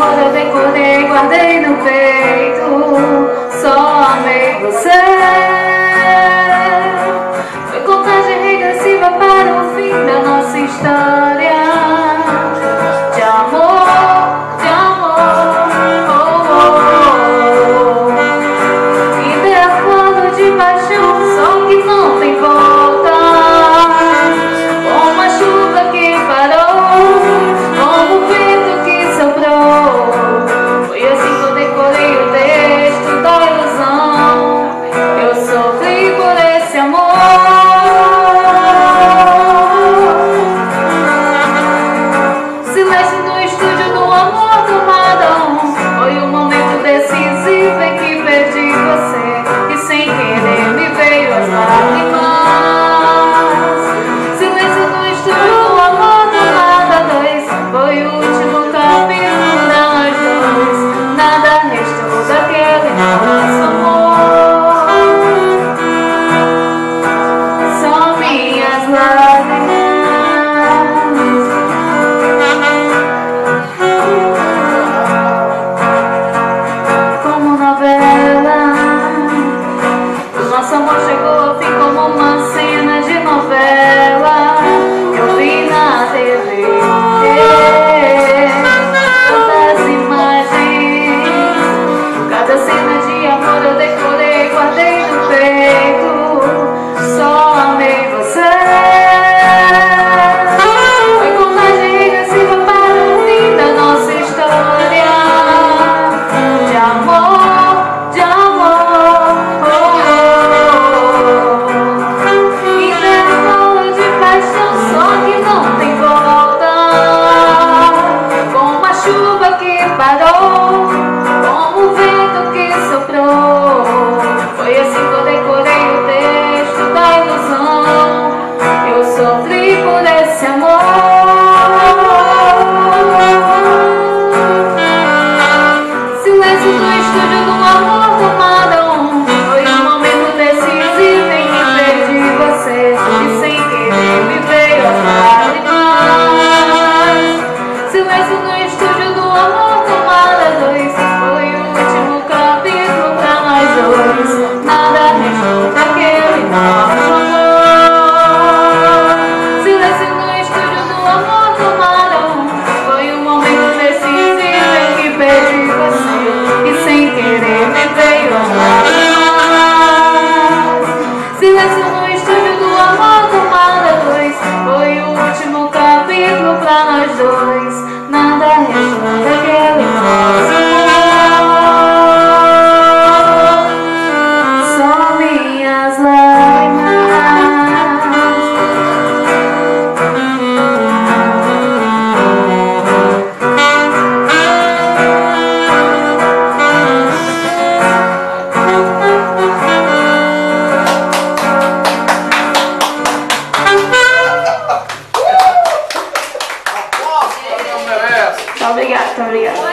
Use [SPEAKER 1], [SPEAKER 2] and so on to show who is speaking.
[SPEAKER 1] amor eu decorei, guardei no peito. Só amei você. Foi contagem regressiva para o fim da nossa história de amor, de amor. Intervalo de paixão, só que não tem volta. Como a chuva que parou, como o vento que soprou. Foi assim que eu decorei o texto da ilusão. Eu sofri por esse amor. Silêncio no estúdio do amor do Madão. Foi o momento decisivo em que perdi você e sem querer me veio as lágrimas. Silêncio no estúdio do amor do Nada 2. Foi o último capítulo pra nós dois. Nada restou daquele nosso amor. Só minhas lágrimas. Como novela, o nosso amor chegou ao fim como uma cena de novela. Eu vi na TV tantas imagens. Cada cena de amor eu decorei, guardei no peito. Só amei você. Foi contagem regressiva para o fim da nossa história de amor, de amor. Intervalo de paixão, só que não tem volta. Como a chuva que parou, como o vento que soprou. Foi assim que eu decorei o texto da ilusão. Eu sofri por esse amor. Silêncio no estúdio do amor do Madão. Foi um momento decisivo em que perdi você e sem querer me veio as lágrimas. Silêncio no estúdio do amor do Nada 2. Foi o último capítulo pra nós dois. Nada restou daquele nosso amor. Silêncio no estúdio do amor do Madão. Foi um momento decisivo em que perdi você e sem querer me veio as lágrimas. Silêncio no estúdio do amor do Nada 2. Foi o último capítulo pra nós dois. Nada restou daquele nosso amor. Só minhas lágrimas. Obrigada, obrigada.